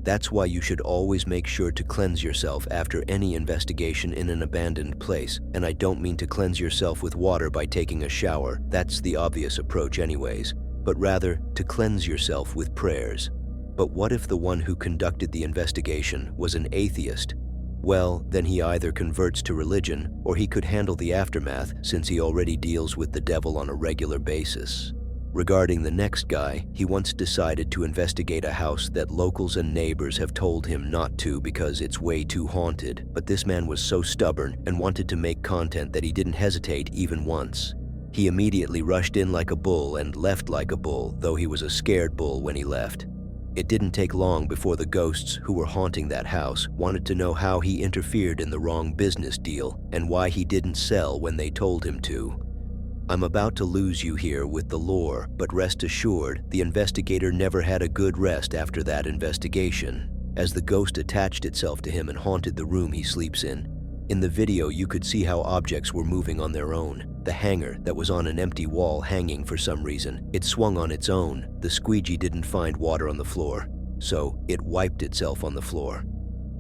That's why you should always make sure to cleanse yourself after any investigation in an abandoned place. And I don't mean to cleanse yourself with water by taking a shower, that's the obvious approach anyways, but rather to cleanse yourself with prayers. But what if the one who conducted the investigation was an atheist? Well, then he either converts to religion or he could handle the aftermath since he already deals with the devil on a regular basis. Regarding the next guy, he once decided to investigate a house that locals and neighbors have told him not to because it's way too haunted, but this man was so stubborn and wanted to make content that he didn't hesitate even once. He immediately rushed in like a bull and left like a bull, though he was a scared bull when he left. It didn't take long before the ghosts who were haunting that house wanted to know how he interfered in the wrong business deal and why he didn't sell when they told him to. I'm about to lose you here with the lore, but rest assured, the investigator never had a good rest after that investigation, as the ghost attached itself to him and haunted the room he sleeps in. In the video, you could see how objects were moving on their own. The hanger that was on an empty wall hanging for some reason, it swung on its own. The squeegee didn't find water on the floor, so it wiped itself on the floor.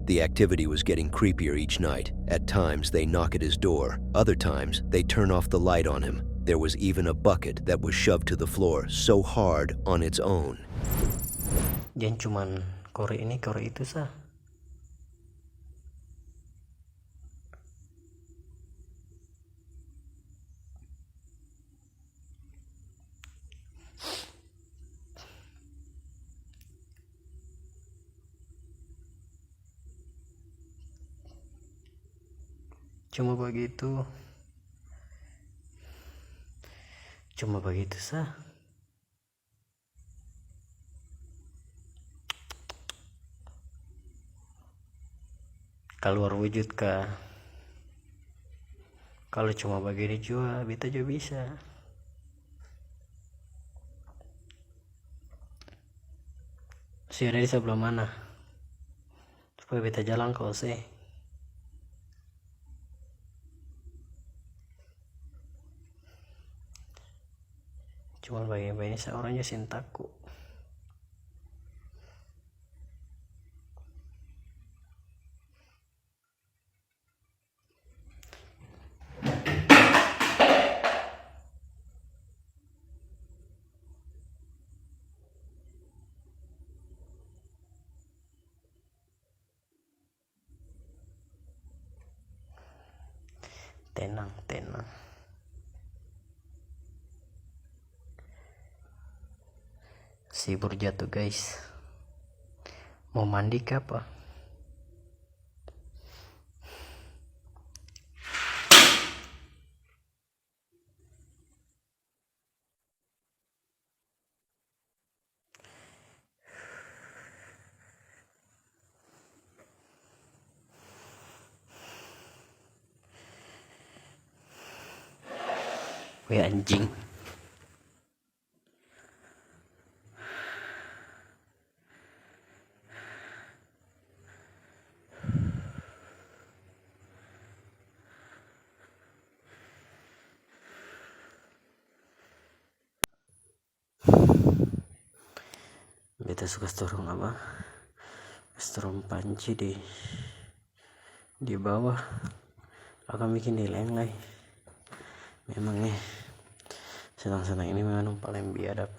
The activity was getting creepier each night. At times, they knock at his door. Other times, they turn off the light on him. There was even a bucket that was shoved to the floor so hard on its own. Jangan cuman kore ini kore itu sah. Cuma begitu sah. Keluar wujud kah? Kalau cuma begini juga, beta juga bisa. Si ada di sebelah mana? Supaya beta jalan kau sih. Cuma begini seorang aja sintaku. Tenang. Sibur jatuh guys. Mau mandi ke apa? Weh anjing. Beta suka storong apa? Storong panci di bawah. Akan bikin dileng-leng. Memangnya senang-senang ini memang paling biadab.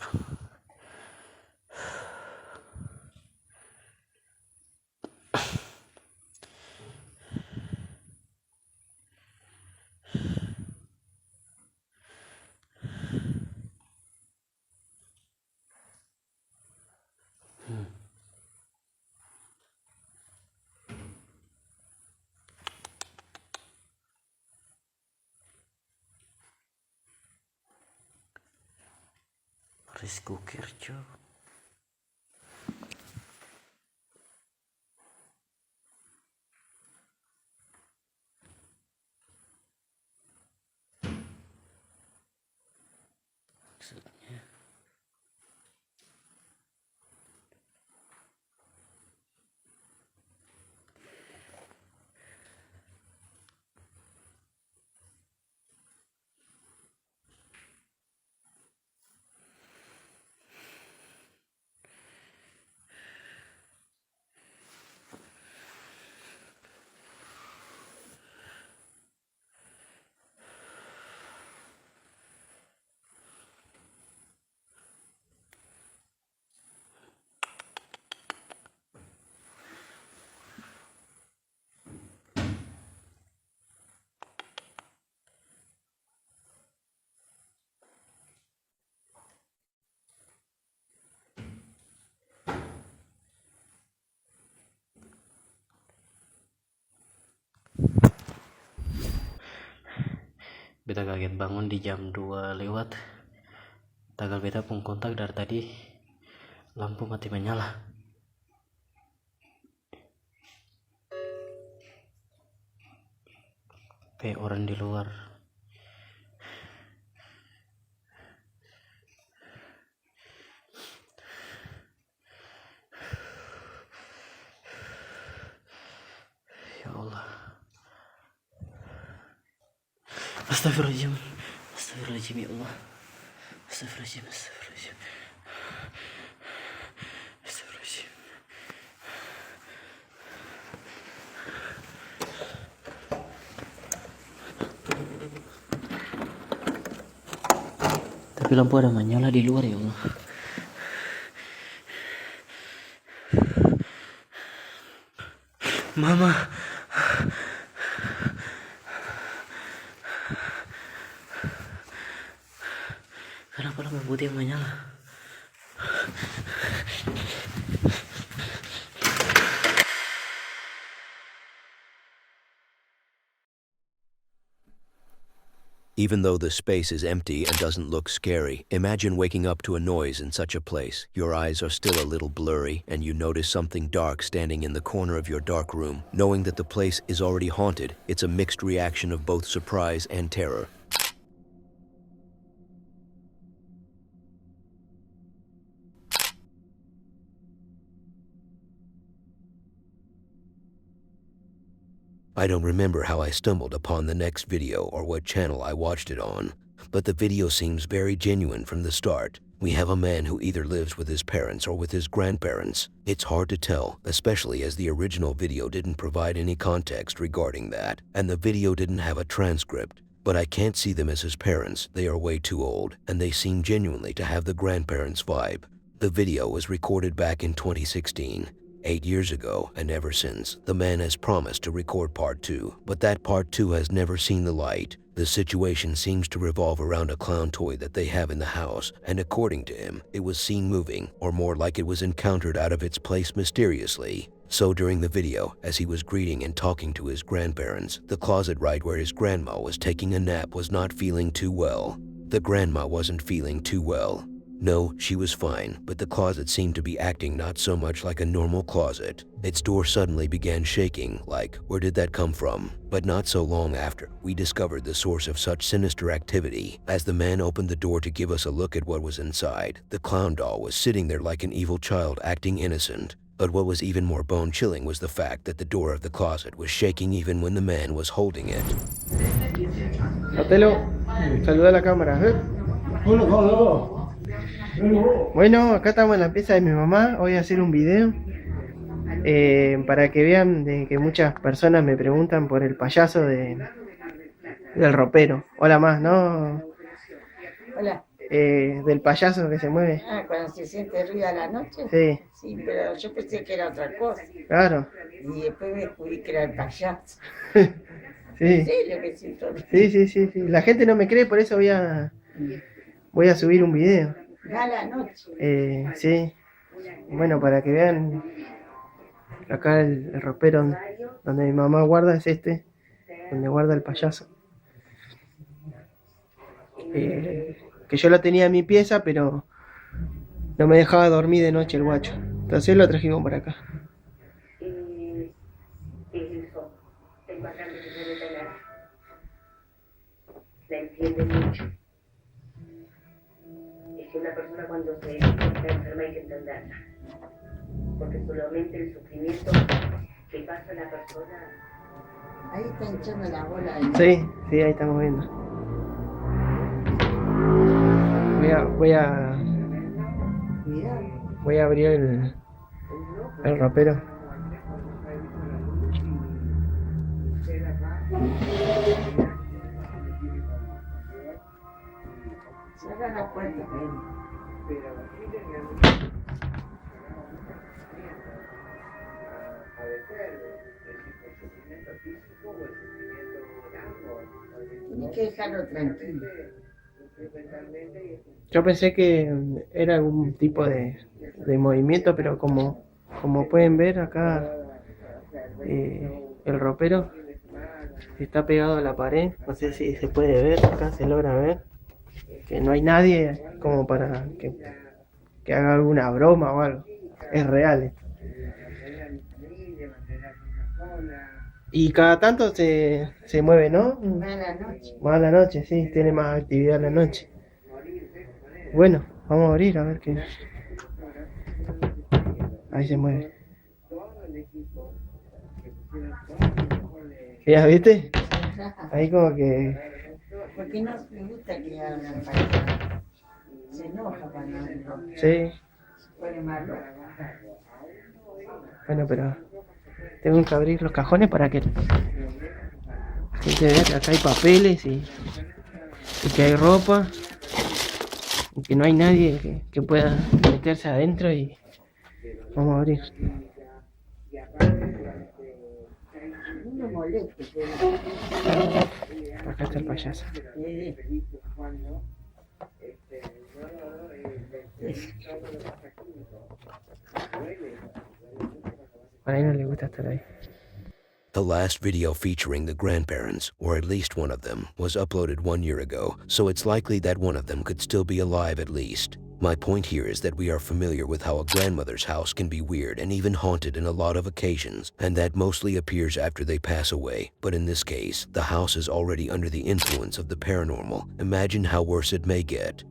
Rice cooker cuy. Maksudnya Beta kaget bangun di jam 2 lewat. Tagal beta pun kontak dari tadi lampu mati menyala. Kayak orang di luar. Ya Allah. Astagfirullahaladzim. Astagfirullahaladzim ya Allah. Astagfirullahaladzim. Astagfirullahaladzim. Astagfirullahaladzim. Tapi lampu ada menyala di luar ya Allah. Mama. Kenapa lampu putih yang menyala? Even though the space is empty and doesn't look scary, imagine waking up to a noise in such a place. Your eyes are still a little blurry, and you notice something dark standing in the corner of your dark room. Knowing that the place is already haunted, it's a mixed reaction of both surprise and terror. I don't remember how I stumbled upon the next video or what channel I watched it on, but the video seems very genuine from the start. We have a man who either lives with his parents or with his grandparents. It's hard to tell, especially as the original video didn't provide any context regarding that, and the video didn't have a transcript. But I can't see them as his parents. They are way too old, and they seem genuinely to have the grandparents vibe. The video was recorded back in 2016. 8 years ago, and ever since, the man has promised to record part 2, but that part 2 has never seen the light. The situation seems to revolve around a clown toy that they have in the house, and according to him, it was seen moving, or more like it was encountered out of its place mysteriously. So during the video, as he was greeting and talking to his grandparents, the closet right where his grandma was taking a nap was not feeling too well. The grandma wasn't feeling too well. No, she was fine, but the closet seemed to be acting not so much like a normal closet. Its door suddenly began shaking, like, where did that come from? But not so long after, we discovered the source of such sinister activity. As the man opened the door to give us a look at what was inside, the clown doll was sitting there like an evil child acting innocent. But what was even more bone-chilling was the fact that the door of the closet was shaking even when the man was holding it. Otelo, saluda a la cámara. Bueno, acá estamos en la pieza de mi mamá. Voy a hacer un video para que vean de que muchas personas me preguntan por el payaso del ropero. Hola más, ¿no? Hola. Del payaso que se mueve. Ah, cuando se siente ruido a la noche. Sí. Sí, pero yo pensé que era otra cosa. Claro. Y después me descubrí que era el payaso. Sí. ¿En serio que siento ruido? Sí. La gente no me cree, por eso voy a subir un video. A la noche. Sí. Bueno, para que vean. Acá el ropero donde mi mamá guarda es este. Donde guarda el payaso. Que yo lo tenía en mi pieza, pero no me dejaba dormir de noche el guacho. Entonces lo trajimos para acá. La entiende mucho. Es que una persona cuando está enferma hay que entenderla. Porque solamente el sufrimiento que pasa la persona... Ahí está hinchando la bola. Sí, ahí estamos viendo. Voy a abrir el ropero. Cierra la puerta. Tienes que dejarlo tranquilo. Yo pensé que era algún tipo de movimiento, pero como pueden ver acá, el ropero Está pegado a la pared. No sé si se puede ver, acá se logra ver. Que no hay nadie como para que haga alguna broma o algo. Es real esto. Y cada tanto se mueve, ¿no? Va a la noche. Va a la noche, sí, tiene más actividad a la noche. Bueno, vamos a abrir a ver qué. Ahí se mueve. ¿Ya viste? Ahí como que. Porque no le gusta que hablan para se enoja para no hablar. Sí, Se pone malo. bueno, pero tengo que abrir los cajones para que la gente vea que acá hay papeles y que hay ropa y que no hay nadie que pueda meterse adentro y vamos a abrir. No moleste, pero Acá está el payaso. Por ahí no le gusta estar ahí. The last video featuring the grandparents, or at least one of them, was uploaded 1 year ago, so it's likely that one of them could still be alive at least. My point here is that we are familiar with how a grandmother's house can be weird and even haunted in a lot of occasions, and that mostly appears after they pass away. But in this case, the house is already under the influence of the paranormal. Imagine how worse it may get.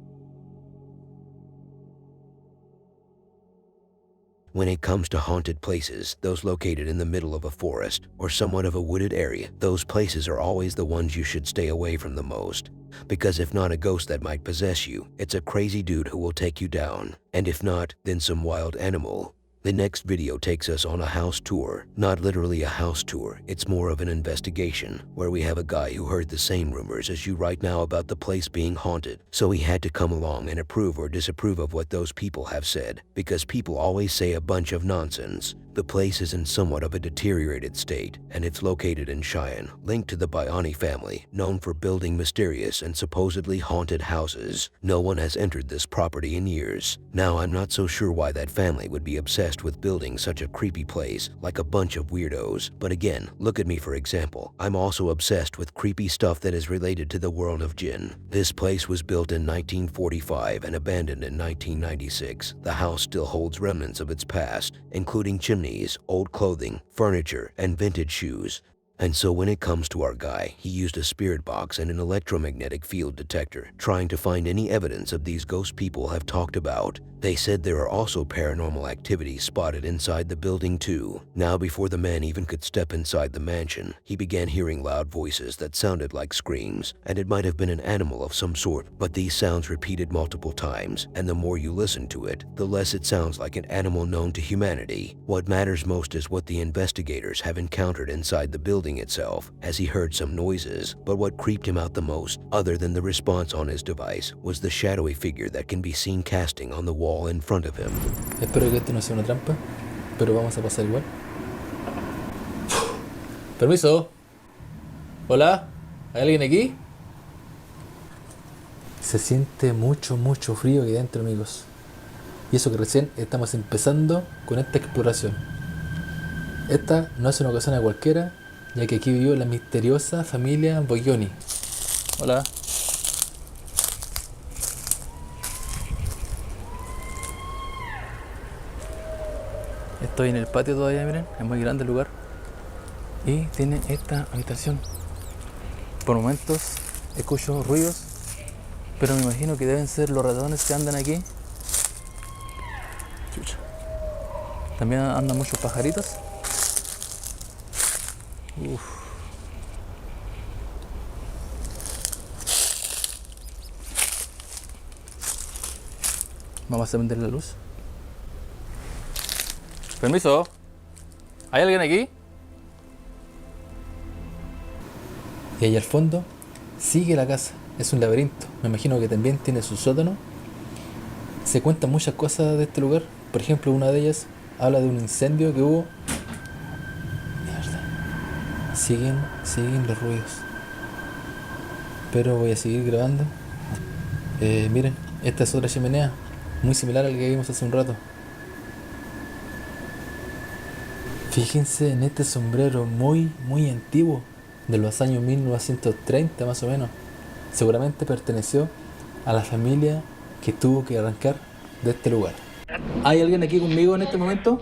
When it comes to haunted places, those located in the middle of a forest or somewhat of a wooded area, those places are always the ones you should stay away from the most. Because if not a ghost that might possess you, it's a crazy dude who will take you down. And if not, then some wild animal. The next video takes us on a house tour. Not literally a house tour, it's more of an investigation, where we have a guy who heard the same rumors as you right now about the place being haunted. So he had to come along and approve or disapprove of what those people have said, because people always say a bunch of nonsense. The place is in somewhat of a deteriorated state, and it's located in Cheyenne, linked to the Bayani family, known for building mysterious and supposedly haunted houses. No one has entered this property in years. Now, I'm not so sure why that family would be obsessed with building such a creepy place, like a bunch of weirdos. But again, look at me for example. I'm also obsessed with creepy stuff that is related to the world of jinn. This place was built in 1945 and abandoned in 1996. The house still holds remnants of its past, including chimneys, old clothing, furniture, and vintage shoes. And so when it comes to our guy, he used a spirit box and an electromagnetic field detector, trying to find any evidence of these ghost people have talked about. They said there are also paranormal activities spotted inside the building too. Now, before the man even could step inside the mansion, he began hearing loud voices that sounded like screams, and it might have been an animal of some sort, but these sounds repeated multiple times, and the more you listen to it, the less it sounds like an animal known to humanity. What matters most is what the investigators have encountered inside the building itself, as he heard some noises, but what creeped him out the most, other than the response on his device, was the shadowy figure that can be seen casting on the wall in front of him. Espero que esto no sea una trampa, pero vamos a pasar igual. Permiso. Hola, ¿hay alguien aquí? Se siente mucho frío aquí dentro, amigos. Y eso que recién estamos empezando con esta exploración. Esta no es una ocasión a cualquiera, ya que aquí vivió la misteriosa familia Boglioni. Hola. Estoy en el patio todavía, miren, es muy grande el lugar. Y tiene esta habitación. Por momentos escucho ruidos, pero me imagino que deben ser los ratones que andan aquí. Chucha. También andan muchos pajaritos. Uf. Vamos a prender la luz. Permiso. ¿Hay alguien aquí? Y ahí al fondo sigue la casa. Es un laberinto. Me imagino que también tiene su sótano. Se cuentan muchas cosas de este lugar. Por ejemplo, una de ellas habla de un incendio que hubo. Mierda. Siguen los ruidos. Pero voy a seguir grabando. Miren, esta es otra chimenea. Muy similar al que vimos hace un rato. Fíjense en este sombrero muy antiguo. de los años 1930 más o menos. Seguramente perteneció a la familia que tuvo que arrancar de este lugar. ¿Hay alguien aquí conmigo en este momento?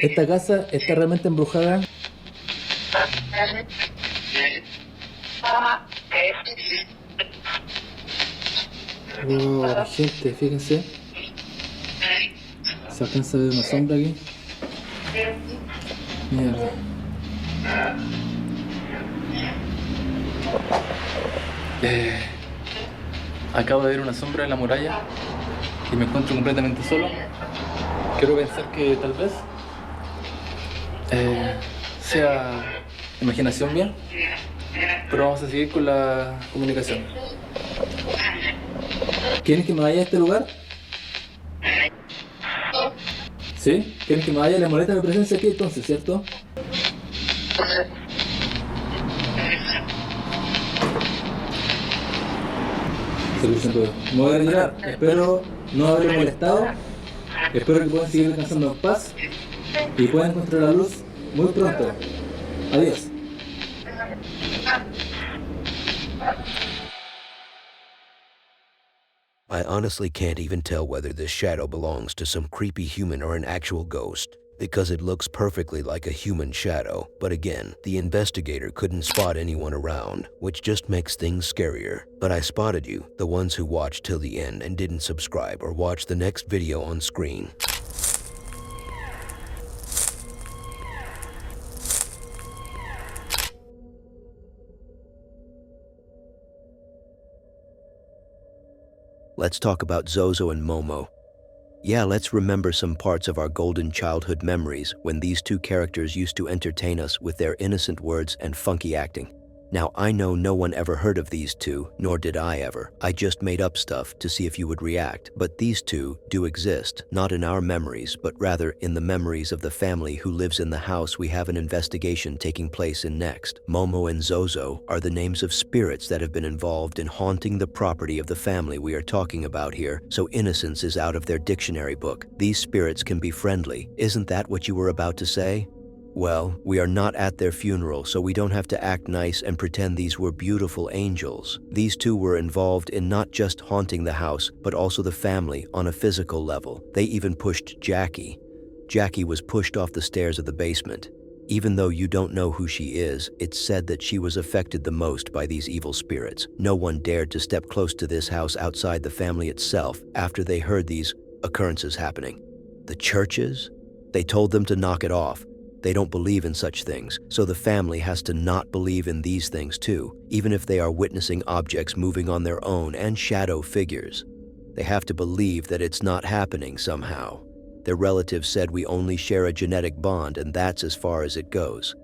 ¿Esta casa está realmente embrujada? Oh, gente, fíjense. Se alcanza a ver una sombra aquí. Mierda. Acabo de ver una sombra en la muralla y me encuentro completamente solo. Quiero pensar que tal vez sea imaginación mía, pero vamos a seguir con la comunicación. ¿Quieren que me vaya a este lugar? ¿Sí? ¿Quieren que me vaya? ¿Les molesta mi presencia aquí entonces, cierto? Me voy a retirar. Espero no haberles molestado. Espero que puedan seguir descansando en paz y puedan encontrar la luz muy pronto. Adiós. I honestly can't even tell whether this shadow belongs to some creepy human or an actual ghost, because it looks perfectly like a human shadow. But again, the investigator couldn't spot anyone around, which just makes things scarier. But I spotted you, the ones who watched till the end and didn't subscribe or watch the next video on screen. Let's talk about Zozo and Momo. Yeah, let's remember some parts of our golden childhood memories when these two characters used to entertain us with their innocent words and funky acting. Now, I know no one ever heard of these two, nor did I ever. I just made up stuff to see if you would react. But these two do exist, not in our memories, but rather in the memories of the family who lives in the house we have an investigation taking place in next. Momo and Zozo are the names of spirits that have been involved in haunting the property of the family we are talking about here, so innocence is out of their dictionary book. These spirits can be friendly. Isn't that what you were about to say? Well, we are not at their funeral, so we don't have to act nice and pretend these were beautiful angels. These two were involved in not just haunting the house, but also the family on a physical level. They even pushed Jackie. Jackie was pushed off the stairs of the basement. Even though you don't know who she is, it's said that she was affected the most by these evil spirits. No one dared to step close to this house outside the family itself after they heard these occurrences happening. The churches? They told them to knock it off. They don't believe in such things, so the family has to not believe in these things too, even if they are witnessing objects moving on their own and shadow figures. They have to believe that it's not happening somehow. Their relatives said we only share a genetic bond and that's as far as it goes.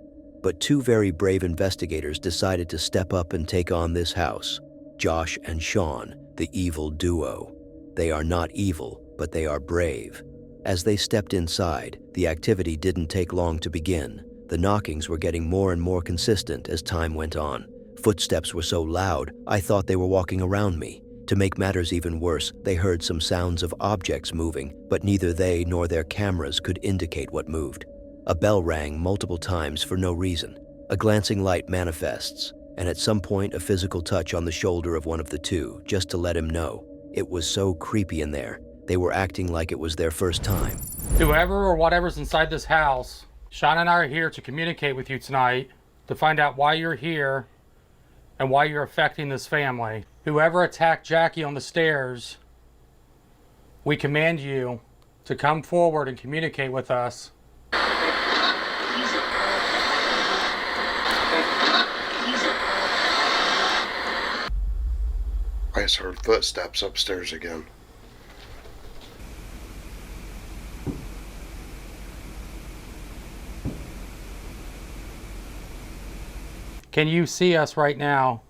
But two very brave investigators decided to step up and take on this house. Josh and Sean, the evil duo. They are not evil, but they are brave. As they stepped inside, the activity didn't take long to begin. The knockings were getting more and more consistent as time went on. Footsteps were so loud, I thought they were walking around me. To make matters even worse, they heard some sounds of objects moving, but neither they nor their cameras could indicate what moved. A bell rang multiple times for no reason. A glancing light manifests, and at some point a physical touch on the shoulder of one of the two, just to let him know. It was so creepy in there. They were acting like it was their first time. Whoever or whatever's inside this house, Sean and I are here to communicate with you tonight to find out why you're here and why you're affecting this family. Whoever attacked Jackie on the stairs, we command you to come forward and communicate with us. I just heard footsteps upstairs again. Can you see us right now?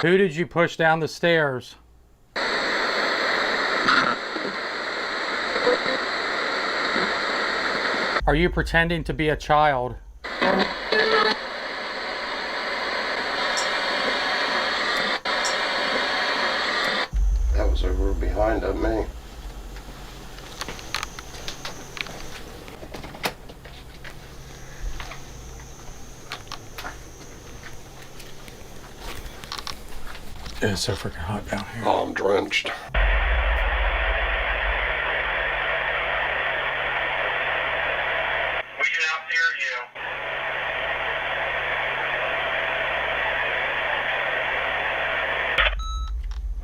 Who did you push down the stairs? Are you pretending to be a child? It's over behind at me. It's so freaking hot down here. Oh, I'm drenched. We can out hear you.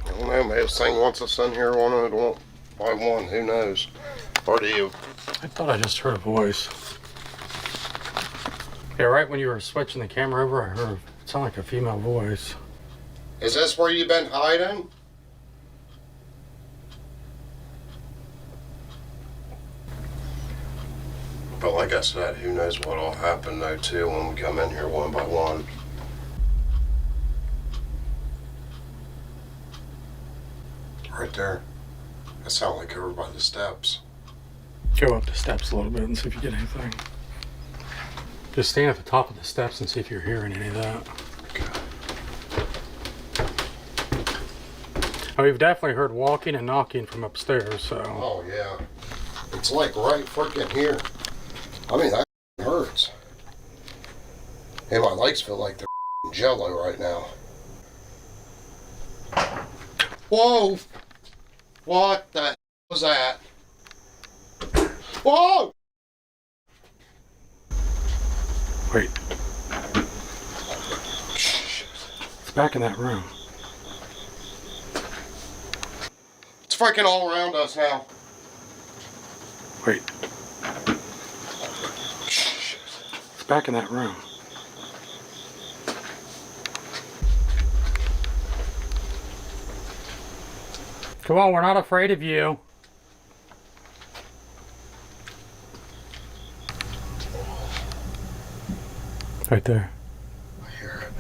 I don't know, maybe this thing wants us in here one by one, who knows? Or do you? I thought I just heard a voice. Yeah, right when you were switching the camera over, I heard it sound like a female voice. Is this where you've been hiding? But like I said, who knows what'll happen though too when we come in here one by one. Right there. That sounds like over by the steps. Go up the steps a little bit and see if you get anything. Just stand at the top of the steps and see if you're hearing any of that. Oh, we've definitely heard walking and knocking from upstairs, so. Oh yeah. It's like right freaking here. I mean, that hurts. And my legs feel like they're jello right now. Whoa! What the was that? Whoa! Wait. It's back in that room. It's freaking all around us now. Wait. It's back in that room. Come on, we're not afraid of you. Right there. I hear it.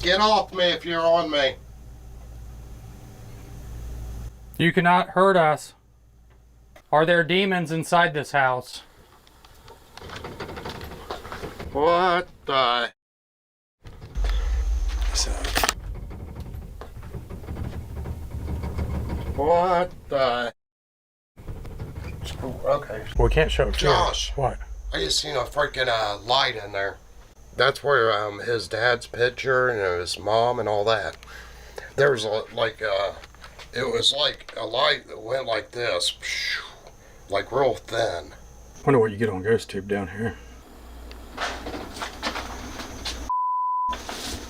Get off me if you're on me. You cannot hurt us. Are there demons inside this house? What the? What the? Okay. We can't show it. Josh. What? I just seen a freaking light in there. That's where his dad's picture and his mom and all that. There was it was like a light that went like this, like real thin. Wonder what you get on GhostTube down here.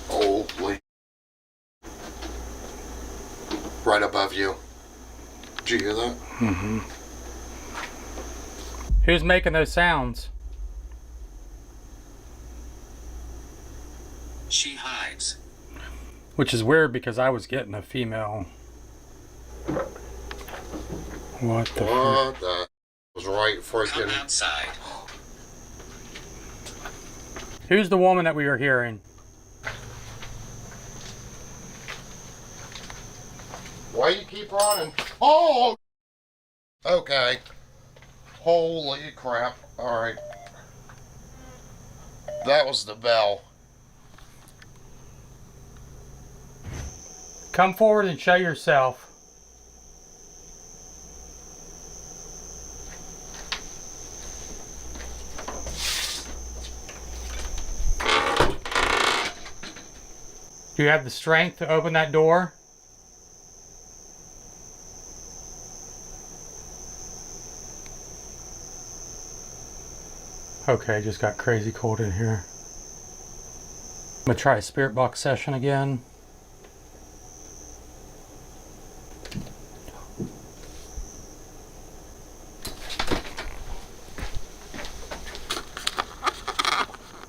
Holy. Right above you. Did you hear that? Mm-hmm. Who's making those sounds? She hides. Which is weird because I was getting a female. What the What the was right freaking. Come outside. Who's the woman that we were hearing? Why you keep running? Oh! Okay. Holy crap. Alright. That was the bell. Come forward and show yourself. Do you have the strength to open that door? Okay, just got crazy cold in here. I'm gonna try a spirit box session again.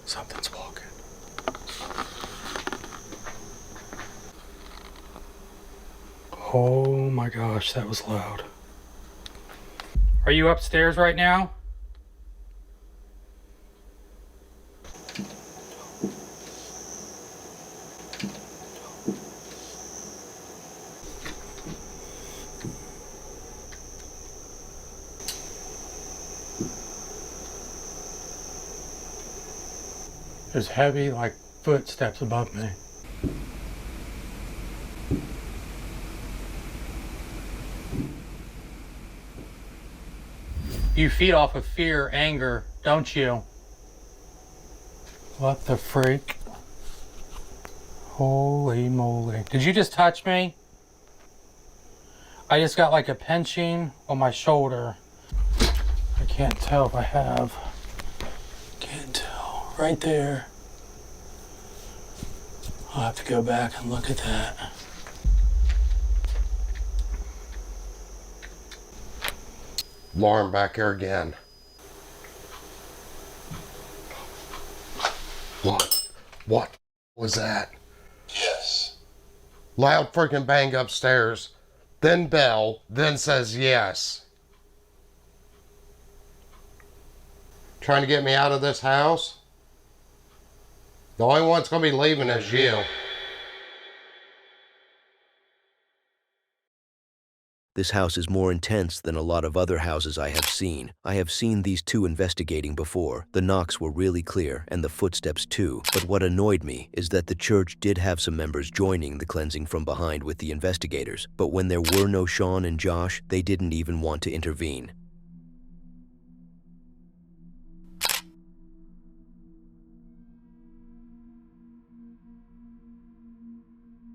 Something's walking. Oh my gosh, that was loud. Are you upstairs right now? There's heavy, like, footsteps above me. You feed off of fear, anger, don't you? What the freak? Holy moly. Did you just touch me? I just got like a pinching on my shoulder. I can't tell if I have. Can't tell. Right there. I'll have to go back and look at that. Lauren back here again. What was that? Yes. Loud freaking bang upstairs. Then bell. Then says yes. Trying to get me out of this house? The only one that's going to be leaving is you. This house is more intense than a lot of other houses I have seen. I have seen these two investigating before. The knocks were really clear, and the footsteps too. But what annoyed me is that the church did have some members joining the cleansing from behind with the investigators. But when there were no Sean and Josh, they didn't even want to intervene.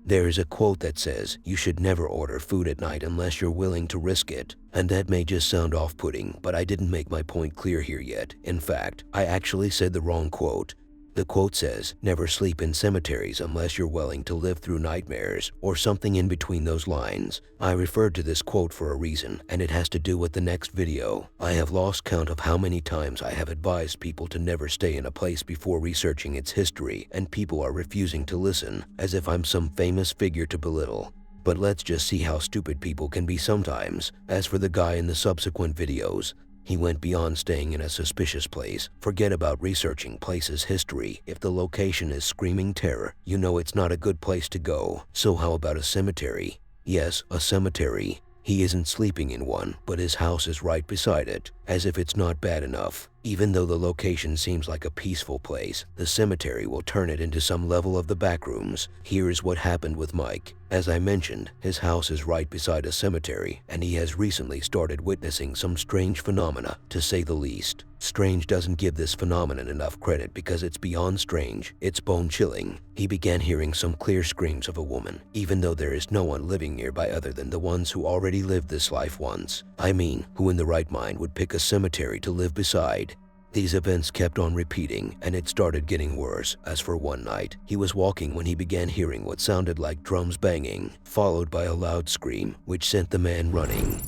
There is a quote that says, "You should never order food at night unless you're willing to risk it." And that may just sound off-putting, but I didn't make my point clear here yet. In fact, I actually said the wrong quote. The quote says, "Never sleep in cemeteries unless you're willing to live through nightmares," or something in between those lines. I referred to this quote for a reason, and it has to do with the next video. I have lost count of how many times I have advised people to never stay in a place before researching its history, and people are refusing to listen, as if I'm some famous figure to belittle. But let's just see how stupid people can be sometimes. As for the guy in the subsequent videos, he went beyond staying in a suspicious place. Forget about researching places' history. If the location is screaming terror, you know it's not a good place to go. So how about a cemetery? Yes, a cemetery. He isn't sleeping in one, but his house is right beside it, as if it's not bad enough. Even though the location seems like a peaceful place, the cemetery will turn it into some level of the backrooms. Here is what happened with Mike. As I mentioned, his house is right beside a cemetery, and he has recently started witnessing some strange phenomena, to say the least. Strange doesn't give this phenomenon enough credit because it's beyond strange, it's bone-chilling. He began hearing some clear screams of a woman, even though there is no one living nearby other than the ones who already lived this life once. I mean, who in the right mind would pick a cemetery to live beside? These events kept on repeating, and it started getting worse, as for one night, he was walking when he began hearing what sounded like drums banging, followed by a loud scream, which sent the man running.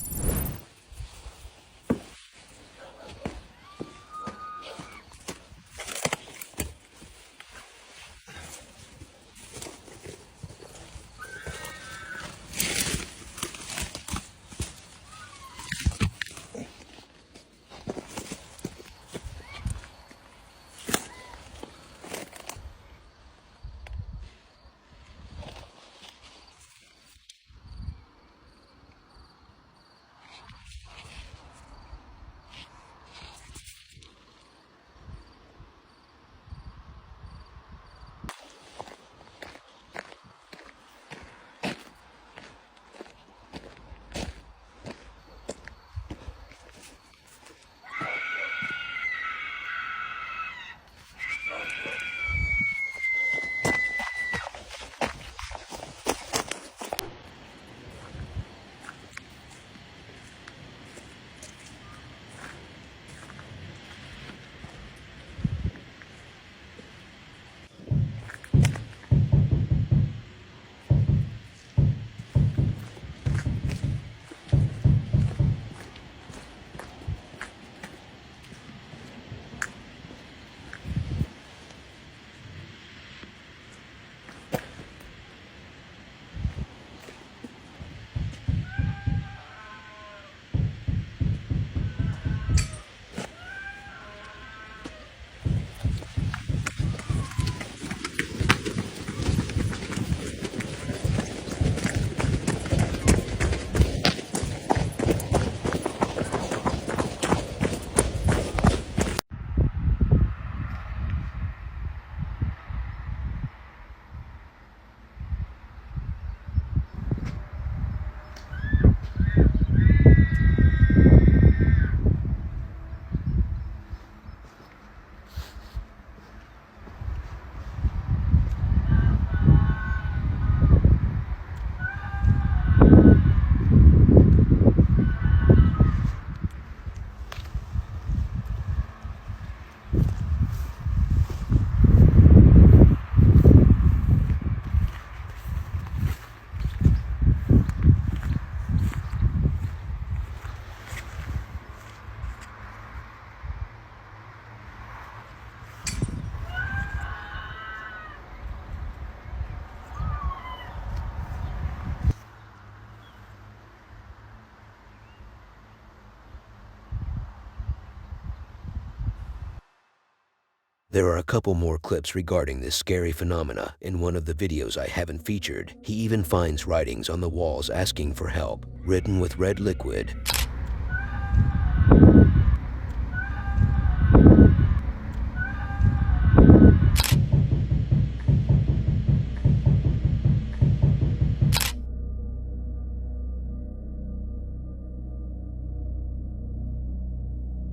There are a couple more clips regarding this scary phenomena in one of the videos I haven't featured. He even finds writings on the walls asking for help, written with red liquid.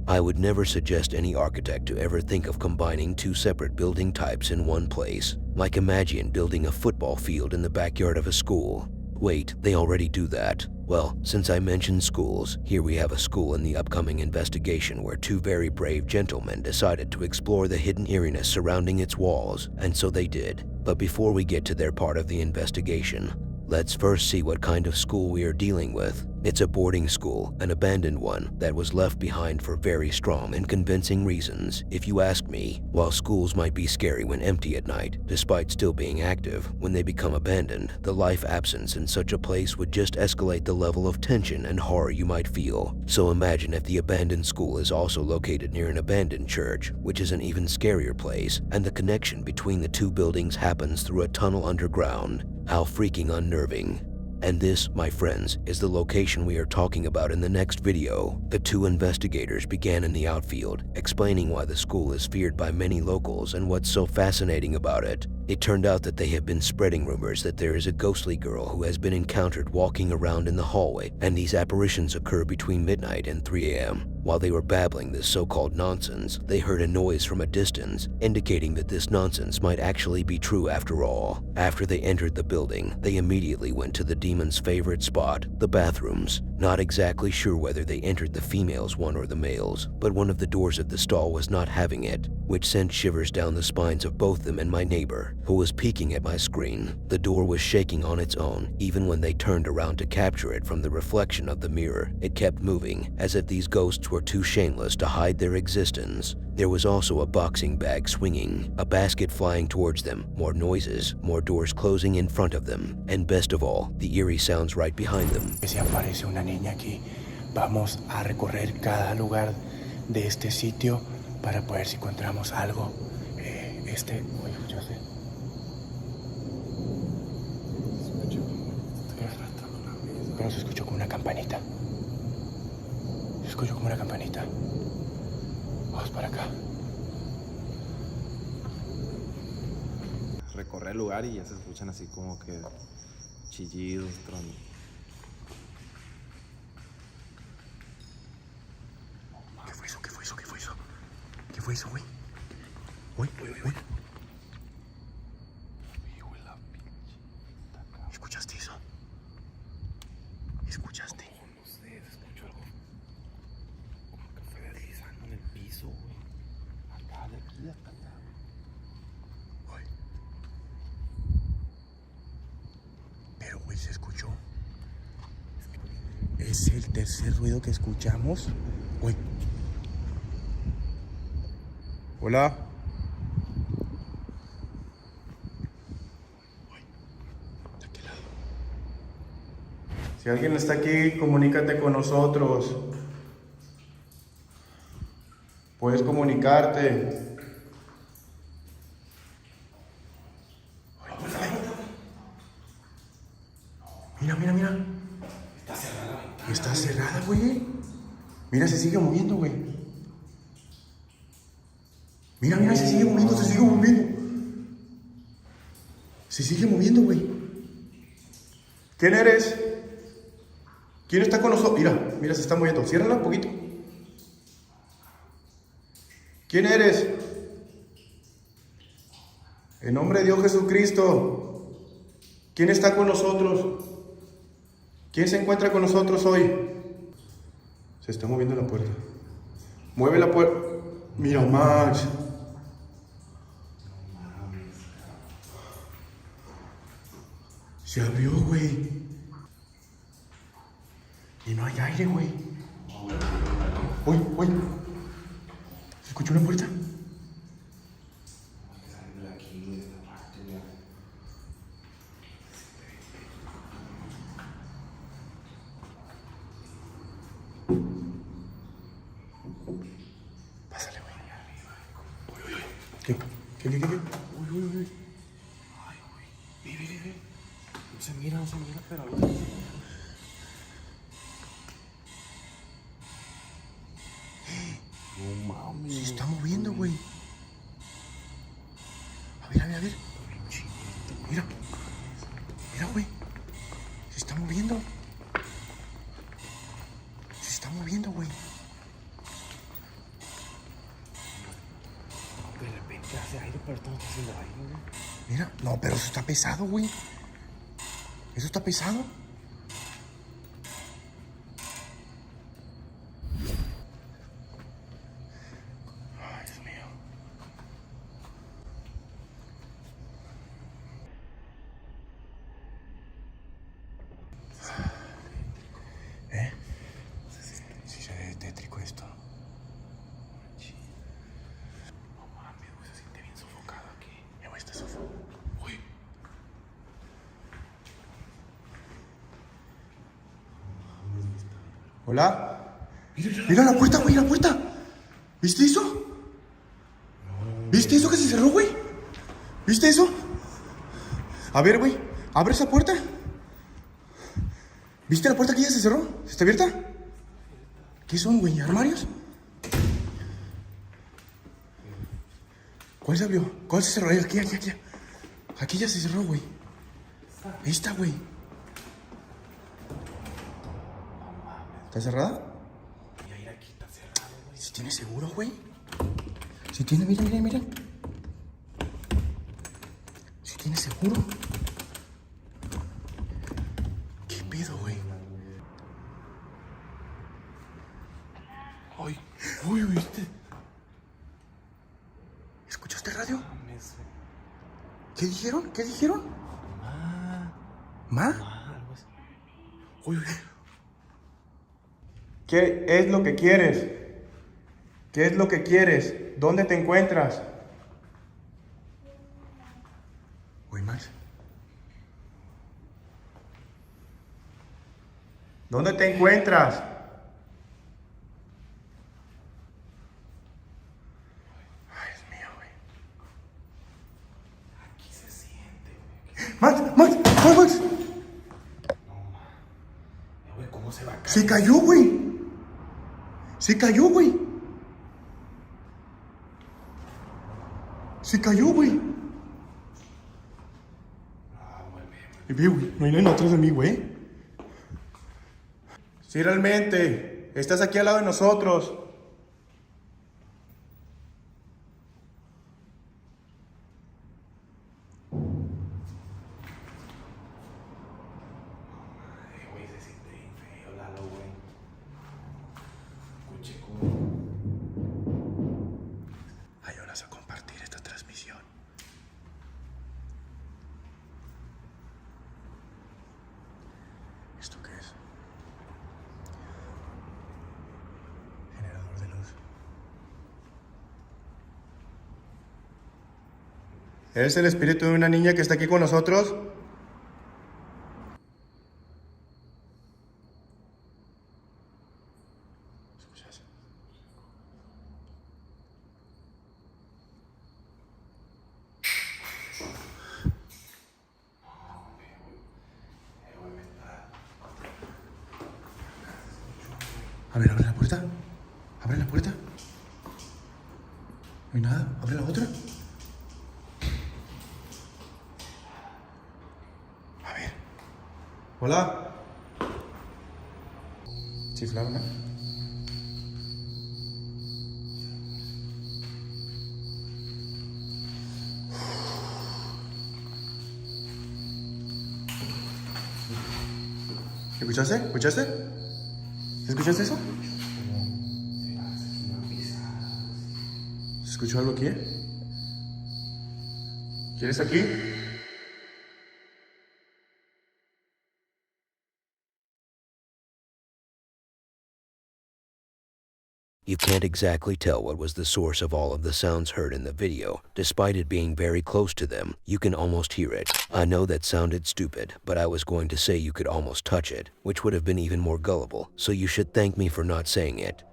I would never suggest any architect to ever think of combining two separate building types in one place. Like imagine building a football field in the backyard of a school. Wait, they already do that. Well, since I mentioned schools, here we have a school in the upcoming investigation where two very brave gentlemen decided to explore the hidden eeriness surrounding its walls, and so they did. But before we get to their part of the investigation, let's first see what kind of school we are dealing with. It's a boarding school, an abandoned one that was left behind for very strong and convincing reasons. If you ask me, while schools might be scary when empty at night, despite still being active, when they become abandoned, the life absence in such a place would just escalate the level of tension and horror you might feel. So imagine if the abandoned school is also located near an abandoned church, which is an even scarier place, and the connection between the two buildings happens through a tunnel underground. How freaking unnerving. And this, my friends, is the location we are talking about in the next video. The two investigators began in the outfield, explaining why the school is feared by many locals and what's so fascinating about it. It turned out that they have been spreading rumors that there is a ghostly girl who has been encountered walking around in the hallway, and these apparitions occur between midnight and 3 a.m. While they were babbling this so-called nonsense, they heard a noise from a distance, indicating that this nonsense might actually be true after all. After they entered the building, they immediately went to the demon's favorite spot, the bathrooms. Not exactly sure whether they entered the females' one or the males', but one of the doors of the stall was not having it, which sent shivers down the spines of both them and my neighbor, who was peeking at my screen. The door was shaking on its own, even when they turned around to capture it from the reflection of the mirror. It kept moving, as if these ghosts were too shameless to hide their existence. There was also a boxing bag swinging, a basket flying towards them, more noises, more doors closing in front of them, and best of all, the eerie sounds right behind them. Si aparece una niña aquí, vamos a recorrer cada lugar de este sitio para ver si encontramos algo. Uy, escuchaste. Pero se escuchó como una campanita. Se escuchó como una campanita. Vamos para acá. Recorre el lugar y ya se escuchan así como que chillidos, tronos. ¿Qué fue eso? ¿Qué fue eso? ¿Qué fue eso? ¿Qué fue eso, güey? Uy. ¿Escuchaste eso? ¿Escuchaste? No sé, se escuchó algo como que fue deslizando en el piso, güey. Acá, de aquí hasta allá. Uy. Pero, güey, se escuchó. Es el tercer ruido que escuchamos. Uy. Hola. ¿De qué lado? Si alguien está aquí, comunícate con nosotros. Puedes comunicarte. Mira. Está cerrada. Está cerrada, güey. Mira, se sigue moviendo, güey. Mira, se sigue moviendo. Se sigue moviendo, güey. ¿Quién eres? ¿Quién está con nosotros? Mira, se está moviendo. Ciérrala un poquito. ¿Quién eres? En nombre de Dios Jesucristo. ¿Quién está con nosotros? ¿Quién se encuentra con nosotros hoy? Se está moviendo la puerta. Mueve la puerta. Mira, Max. Se abrió, güey. Y no hay aire, güey. Uy. ¿Se escuchó una puerta? Pásale, güey. ¿Qué? ¿Qué? Uy. Ay, güey. Ve. No se mira, pero algo. No mames. Se está moviendo, güey. A ver. Mira, güey. Se está moviendo. Güey. De repente hace aire, pero esto no está haciendo aire, güey. Mira, no, pero eso está pesado, güey. Eso está pesado. Ay, Dios mío. Sí se ve tétrico esto. No mames, güey, se siente bien sofocado aquí. Güey, está sofocado. Uy. ¿Hola? Mira la puerta, güey, la puerta. ¿Viste eso? ¿Viste eso que se cerró, güey? ¿Viste eso? A ver, güey, abre esa puerta. ¿Viste la puerta que ya se cerró? ¿Se está abierta? ¿Qué son, güey? ¿Armarios? ¿Cuál se abrió? ¿Cuál se cerró? Aquí. Aquí ya se cerró, güey. Ahí está, güey. ¿Está cerrada? Mira, aquí está cerrado, güey. ¿Si tiene seguro, güey? Si tiene, mira. Si tiene seguro. ¿Qué pedo, güey? Ay, uy, ¿viste? ¿Escuchaste radio? Mames, ¿Qué dijeron? ¿Ma? algo así. Uy. ¿Qué es lo que quieres? ¿Qué es lo que quieres? ¿Dónde te encuentras? Güey, Max. ¿Dónde te encuentras? Ay, Dios mío, güey. Aquí se siente, güey. Max. Güey, ¿cómo se va a caer? Se cayó, güey. Se cayó, güey. Y ve, güey, no hay nadie atrás de mí, güey. Sí, realmente. Estás aquí al lado de nosotros. Güey, se siente bien feo, Lalo, güey. Escuche cómo. Ayúdanos a compartir esta transmisión. ¿Esto qué es? Generador de luz. ¿Es el espíritu de una niña que está aquí con nosotros? ¿Escuchas? A ver, abre la puerta. Abre la puerta. No hay nada. Abre la otra. A ver. Hola. Chiflaron, ¿no? ¿Escuchaste? ¿Escuchaste eso? ¿Se escuchó algo aquí? ¿Quieres aquí? You can't exactly tell what was the source of all of the sounds heard in the video. Despite it being very close to them, you can almost hear it. I know that sounded stupid, but I was going to say you could almost touch it, which would have been even more gullible, so you should thank me for not saying it.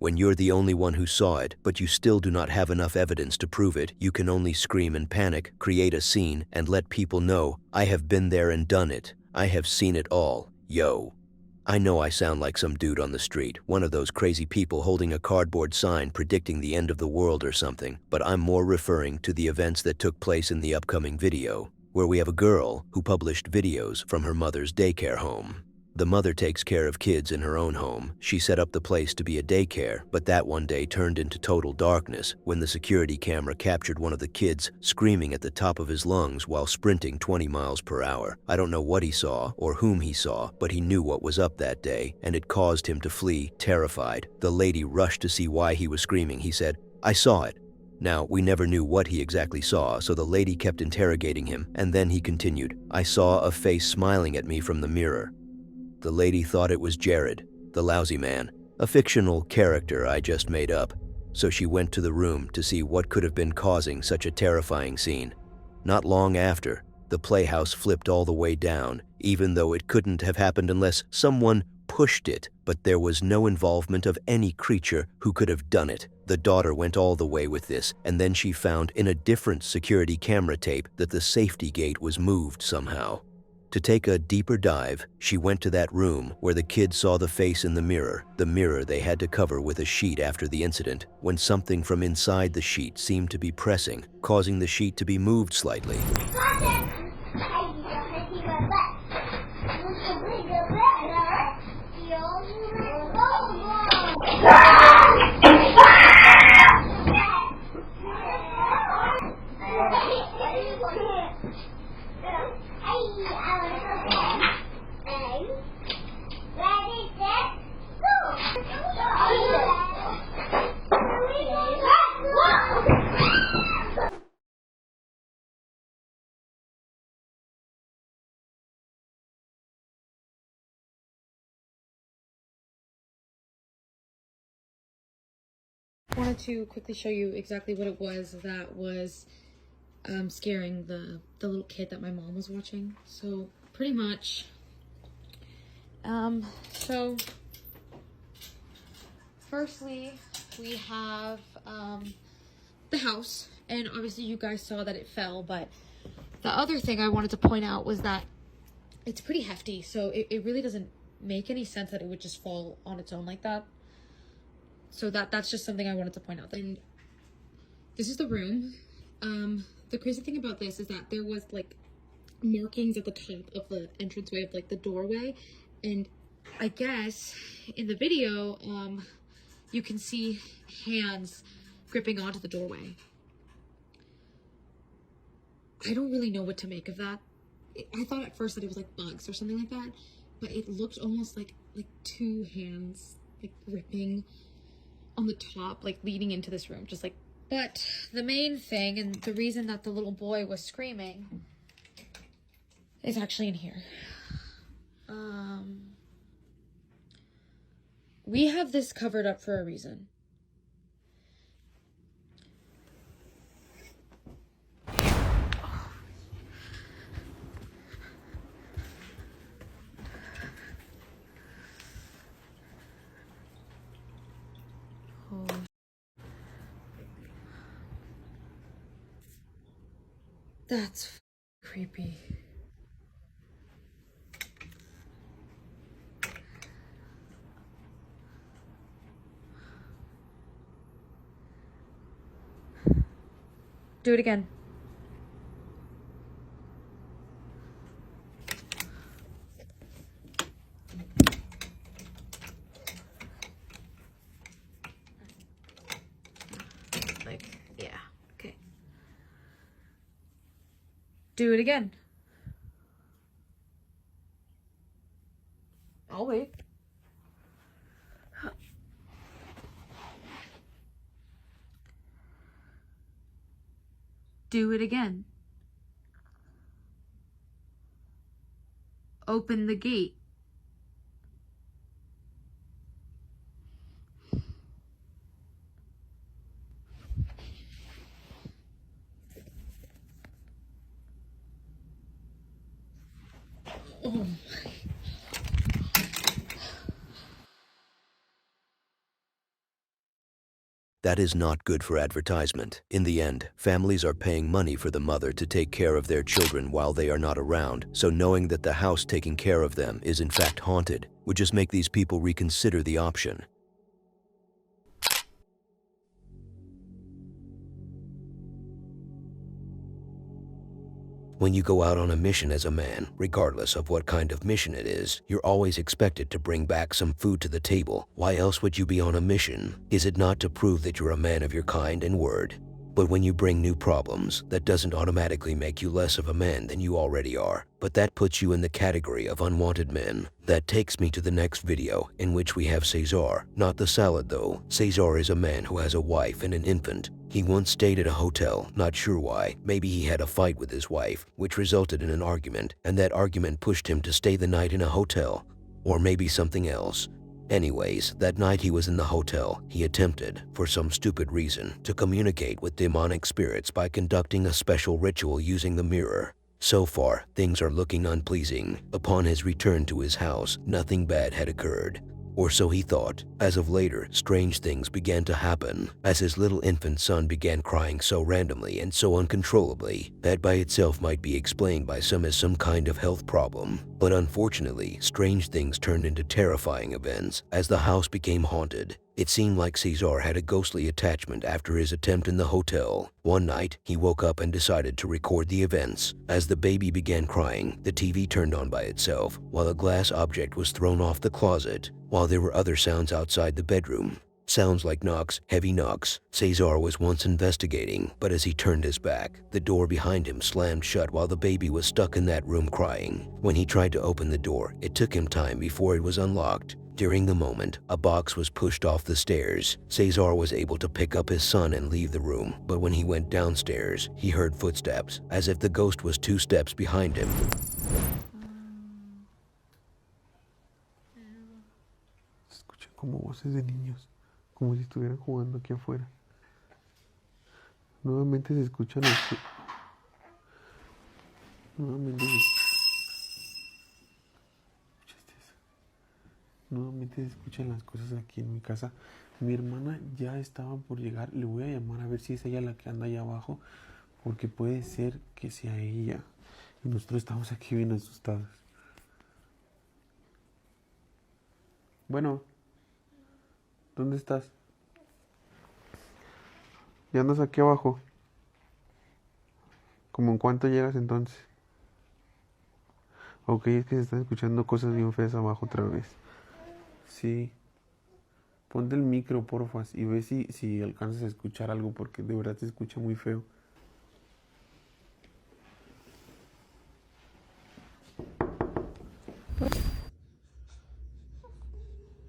When you're the only one who saw it, but you still do not have enough evidence to prove it, you can only scream and panic, create a scene, and let people know, I have been there and done it. I have seen it all. Yo. I know I sound like some dude on the street, one of those crazy people holding a cardboard sign predicting the end of the world or something, but I'm more referring to the events that took place in the upcoming video, where we have a girl who published videos from her mother's daycare home. The mother takes care of kids in her own home. She set up the place to be a daycare, but that one day turned into total darkness when the security camera captured one of the kids screaming at the top of his lungs while sprinting 20 miles per hour. I don't know what he saw or whom he saw, but he knew what was up that day, and it caused him to flee, terrified. The lady rushed to see why he was screaming. He said, I saw it. Now, we never knew what he exactly saw, so the lady kept interrogating him, and then he continued, I saw a face smiling at me from the mirror. The lady thought it was Jared, the lousy man, a fictional character I just made up, so she went to the room to see what could have been causing such a terrifying scene. Not long after, the playhouse flipped all the way down, even though it couldn't have happened unless someone pushed it, but there was no involvement of any creature who could have done it. The daughter went all the way with this, and then she found in a different security camera tape that the safety gate was moved somehow. To take a deeper dive, she went to that room where the kid saw the face in the mirror they had to cover with a sheet after the incident, when something from inside the sheet seemed to be pressing, causing the sheet to be moved slightly. I wanted to quickly show you exactly what it was that was scaring the little kid that my mom was watching. So pretty much, so firstly we have the house, and obviously you guys saw that it fell, but the other thing I wanted to point out was that it's pretty hefty, so it really doesn't make any sense that it would just fall on its own like that. So that's just something I wanted to point out. And this is the room. The crazy thing about this is that there was like markings at the top of the entranceway of like the doorway, and I guess in the video you can see hands gripping onto the doorway. I don't really know what to make of that. I thought at first that it was like bugs or something like that, but it looked almost like two hands like gripping on the top, like leading into this room, just like. But the main thing, and the reason that the little boy was screaming, is actually in here. We have this covered up for a reason. That's creepy. Do it again. Like, yeah, okay. Do it again. I'll wait. Do it again. Open the gate. Oh. That is not good for advertisement. In the end, families are paying money for the mother to take care of their children while they are not around, so knowing that the house taking care of them is in fact haunted would just make these people reconsider the option. When you go out on a mission as a man, regardless of what kind of mission it is, you're always expected to bring back some food to the table. Why else would you be on a mission? Is it not to prove that you're a man of your kind and word? But when you bring new problems, that doesn't automatically make you less of a man than you already are. But that puts you in the category of unwanted men. That takes me to the next video, in which we have Cesar. Not the salad though. Cesar is a man who has a wife and an infant. He once stayed at a hotel, not sure why. Maybe he had a fight with his wife, which resulted in an argument, and that argument pushed him to stay the night in a hotel. Or maybe something else. Anyways, that night he was in the hotel, he attempted, for some stupid reason, to communicate with demonic spirits by conducting a special ritual using the mirror. So far, things are looking unpleasing. Upon his return to his house, nothing bad had occurred. Or so he thought. As of later, strange things began to happen, as his little infant son began crying so randomly and so uncontrollably. That by itself might be explained by some as some kind of health problem. But unfortunately, strange things turned into terrifying events as the house became haunted. It seemed like Cesar had a ghostly attachment after his attempt in the hotel. One night, he woke up and decided to record the events. As the baby began crying, the TV turned on by itself, while a glass object was thrown off the closet, while there were other sounds outside the bedroom. Sounds like knocks, heavy knocks. Cesar was once investigating, but as he turned his back, the door behind him slammed shut while the baby was stuck in that room crying. When he tried to open the door, it took him time before it was unlocked. During the moment, a box was pushed off the stairs. Cesar was able to pick up his son and leave the room, but when he went downstairs, he heard footsteps, as if the ghost was 2 steps behind him. Se escuchan como voces de niños, como si estuvieran jugando aquí afuera. Nuevamente se escuchan los... Nuevamente se escuchan las cosas aquí en mi casa. Mi hermana ya estaba por llegar. Le voy a llamar a ver si es ella la que anda allá abajo, porque puede ser que sea ella. Y nosotros estamos aquí bien asustados. Bueno, ¿dónde estás? ¿Ya andas aquí abajo? ¿Cómo en cuánto llegas entonces? Ok, es que se están escuchando cosas bien feas abajo otra vez. Sí. Ponte el micro, porfas, y ve si alcanzas a escuchar algo, porque de verdad se escucha muy feo.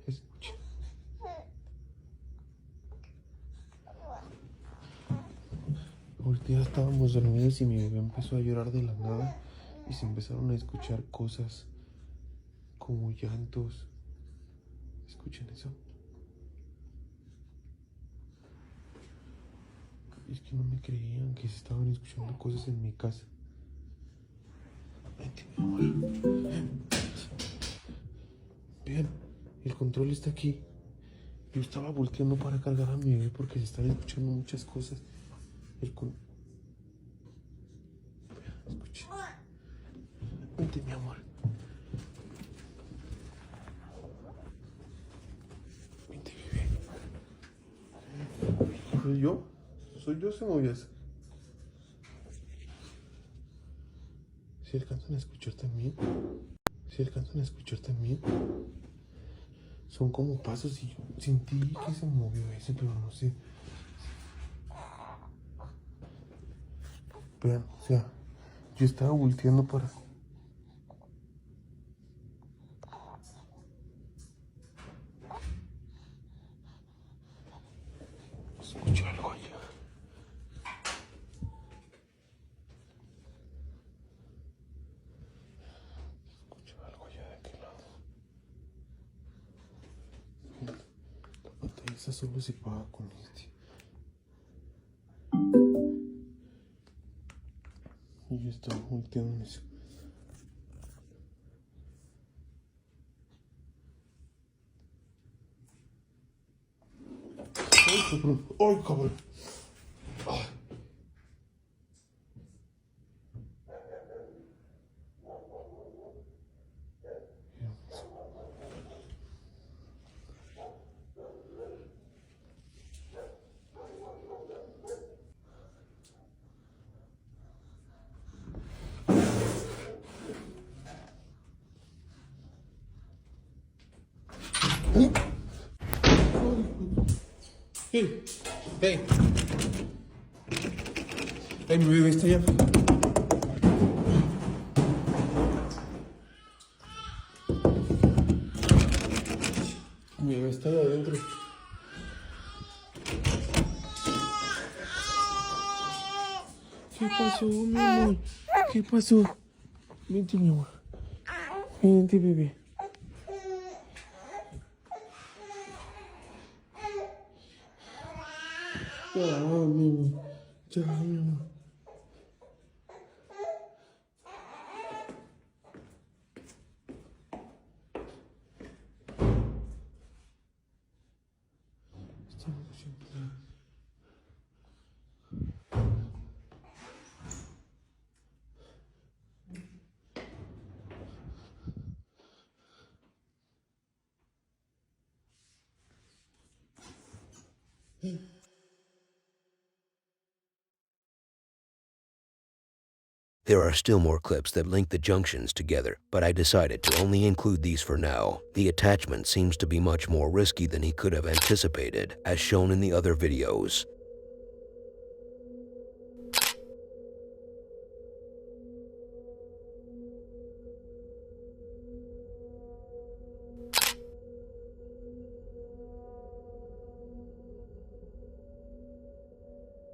Escucha. Ahorita ya estábamos dormidos y mi bebé empezó a llorar de la nada y se empezaron a escuchar cosas como llantos. ¿Escuchan eso? Es que no me creían que se estaban escuchando cosas en mi casa. Vente, mi amor. Vean, el control está aquí. Yo estaba volteando para cargar a mi bebé porque se están escuchando muchas cosas. Vean, escuchen. Vente, mi amor. Vente, bebé. ¿Soy yo? ¿Soy yo, cebollas? ¿Si alcanzan a escuchar también? ¿Si alcanzan a escuchar también? Son como pasos y yo sentí que se movió ese, pero no sé. Vean, o sea, yo estaba volteando para... Escucho algo allá. Escucho algo allá de aquel lado. La pantalla esa solo se paga con este. Y yo estaba volteando en eso. Ay, cabrón. Hey, hey. Hey, mi bebé está allá. Mi bebé está allá adentro. ¿Qué pasó, mi amor? ¿Qué pasó? Vente, mi amor. Vente, bebé. Ya, mi amor. Ya, mi amor. There are still more clips that link the junctions together, but I decided to only include these for now. The attachment seems to be much more risky than he could have anticipated, as shown in the other videos.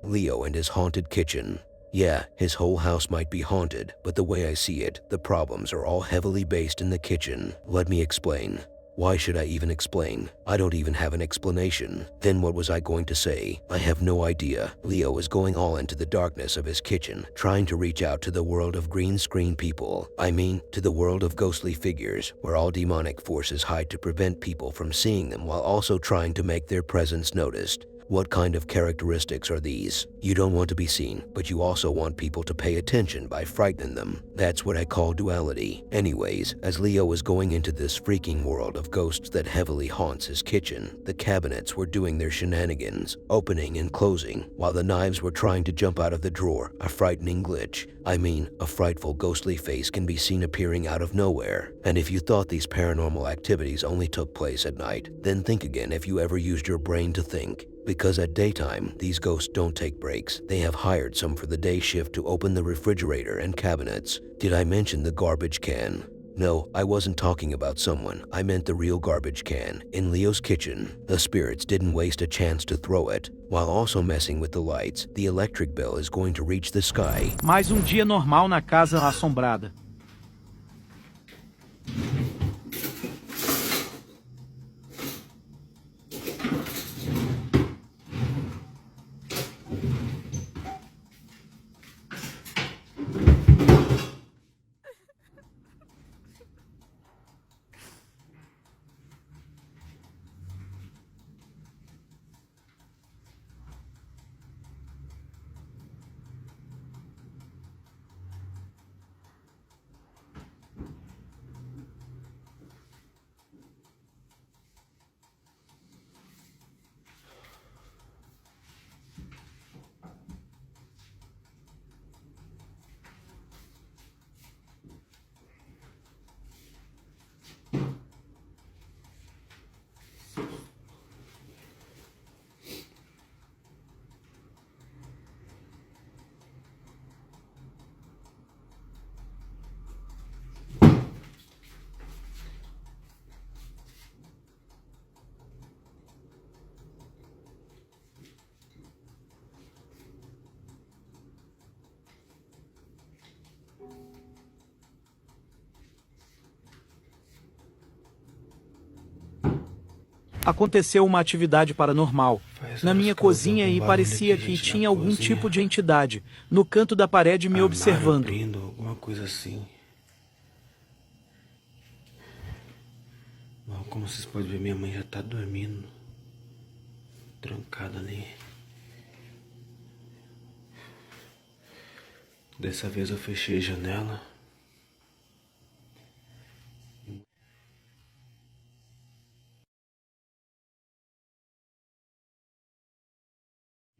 Leo and his haunted kitchen. Yeah, his whole house might be haunted, but the way I see it, the problems are all heavily based in the kitchen. Let me explain. Why should I even explain? I don't even have an explanation. Then what was I going to say? I have no idea. Leo is going all into the darkness of his kitchen, trying to reach out to the world of green screen people. I mean, to the world of ghostly figures, where all demonic forces hide to prevent people from seeing them while also trying to make their presence noticed. What kind of characteristics are these? You don't want to be seen, but you also want people to pay attention by frightening them. That's what I call duality. Anyways, as Leo was going into this freaking world of ghosts that heavily haunts his kitchen, the cabinets were doing their shenanigans, opening and closing, while the knives were trying to jump out of the drawer, a frightening glitch. I mean, a frightful ghostly face can be seen appearing out of nowhere. And if you thought these paranormal activities only took place at night, then think again if you ever used your brain to think. Because at daytime, these ghosts don't take breaks. They have hired some for the day shift to open the refrigerator and cabinets. Did I mention the garbage can? No, I wasn't talking about someone. I meant the real garbage can in Leo's kitchen. The spirits didn't waste a chance to throw it. While also messing with the lights, the electric bill is going to reach the sky. Mais dia normal na casa assombrada. Aconteceu uma atividade paranormal na minha cozinha e parecia que tinha algum tipo de entidade no canto da parede me observando. Alguma coisa assim. Bom, como vocês podem ver, minha mãe já tá dormindo. trancado ali. Dessa vez eu fechei a janela.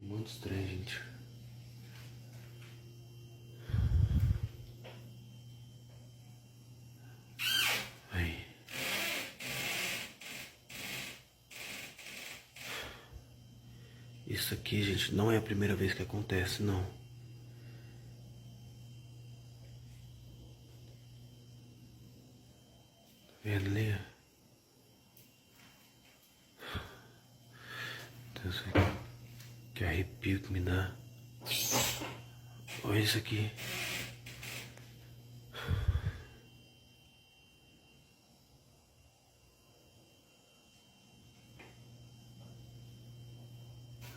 Muito estranho, gente. Aí. Isso aqui, gente, não é a primeira vez que acontece, não. Tá vendo ali? Deus, que arrepio que me dá. Olha isso aqui.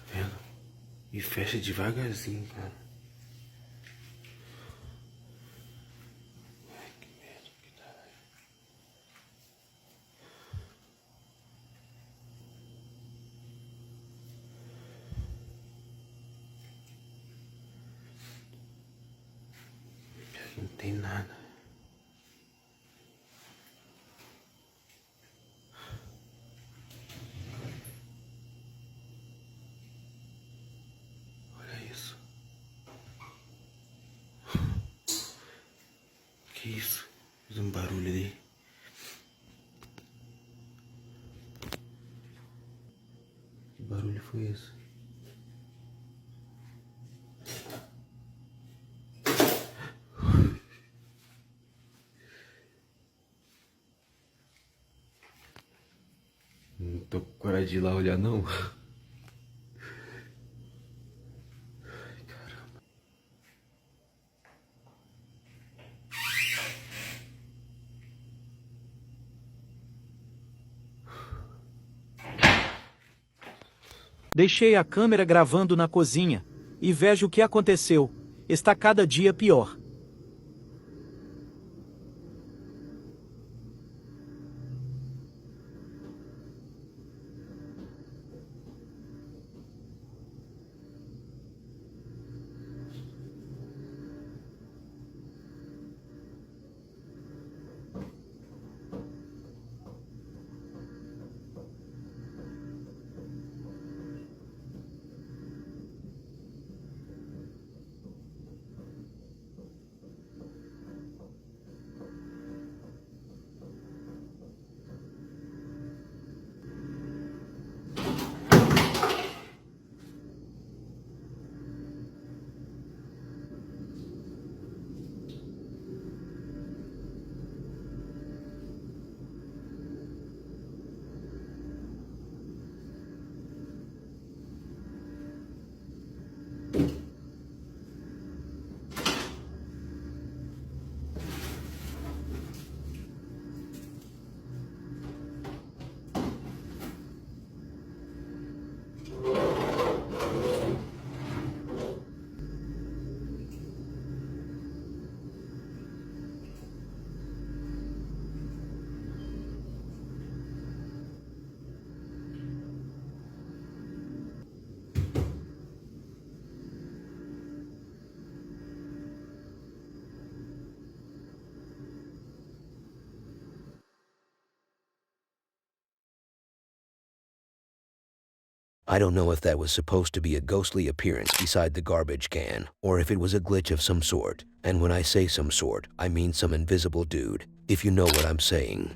Tá vendo? E fecha devagarzinho, cara. Ai, que medo que dá, velho. Não tem nada. Olha isso. Que isso? Fiz um barulho ali. Que barulho foi esse? Não tô com coragem de ir lá olhar, não. Ai, caramba. Deixei a câmera gravando na cozinha. E vejo o que aconteceu. Está cada dia pior. I don't know if that was supposed to be a ghostly appearance beside the garbage can, or if it was a glitch of some sort. And when I say some sort, I mean some invisible dude, if you know what I'm saying.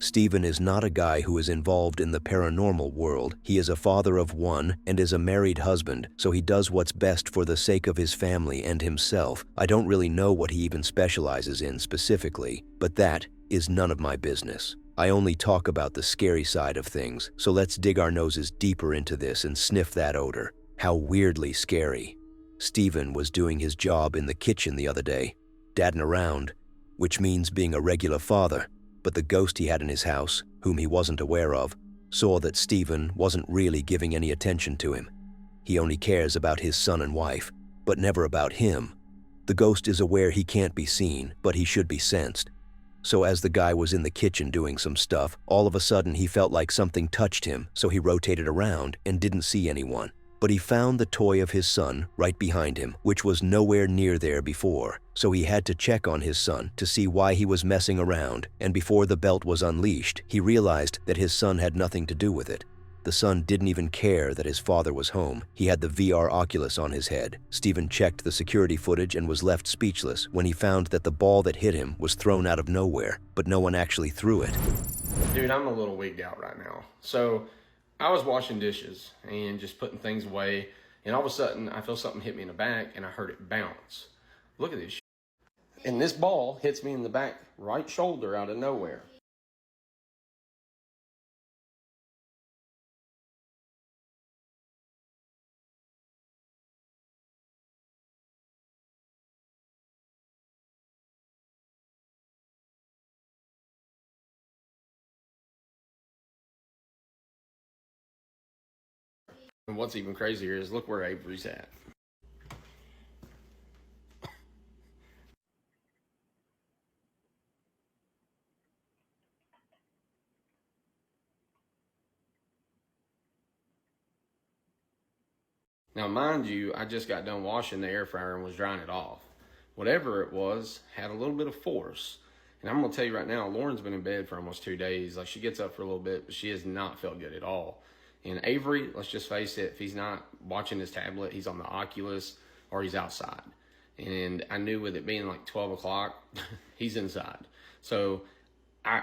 Stephen is not a guy who is involved in the paranormal world. He is a father of one and is a married husband, so he does what's best for the sake of his family and himself. I don't really know what he even specializes in specifically, but that is none of my business. I only talk about the scary side of things, so let's dig our noses deeper into this and sniff that odor. How weirdly scary. Stephen was doing his job in the kitchen the other day, dadding around, which means being a regular father. But the ghost he had in his house, whom he wasn't aware of, saw that Stephen wasn't really giving any attention to him. He only cares about his son and wife, but never about him. The ghost is aware he can't be seen, but he should be sensed. So as the guy was in the kitchen doing some stuff, all of a sudden he felt like something touched him, so he rotated around and didn't see anyone. But he found the toy of his son right behind him, which was nowhere near there before. So he had to check on his son to see why he was messing around, and before the belt was unleashed, he realized that his son had nothing to do with it. The son didn't even care that his father was home. He had the VR Oculus on his head. Stephen checked the security footage and was left speechless when he found that the ball that hit him was thrown out of nowhere, but no one actually threw it. Dude, I'm a little wigged out right now. So I was washing dishes and just putting things away, and all of a sudden I feel something hit me in the back and I heard it bounce. Look at this shit. And this ball hits me in the back right shoulder out of nowhere. And what's even crazier is look where Avery's at. Now, mind you, I just got done washing the air fryer and was drying it off. Whatever it was had a little bit of force. And I'm going to tell you right now, Lauren's been in bed for almost 2 days. Like, she gets up for a little bit, but she has not felt good at all. And Avery, let's just face it, if he's not watching his tablet, he's on the Oculus or he's outside. And I knew with it being like 12 o'clock, he's inside. So, I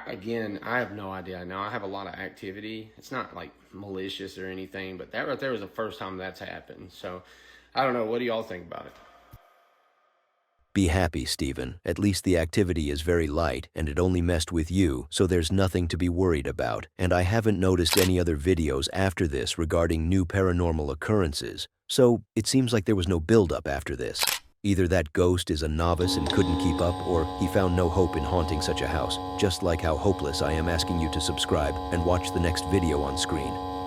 have no idea. Now, I have a lot of activity. It's not like malicious or anything, but that right there was the first time that's happened. So, I don't know. What do y'all think about it? Be happy, Stephen. At least the activity is very light, and it only messed with you, so there's nothing to be worried about. And I haven't noticed any other videos after this regarding new paranormal occurrences, so it seems like there was no build-up after this. Either that ghost is a novice and couldn't keep up, or he found no hope in haunting such a house, just like how hopeless I am asking you to subscribe and watch the next video on screen.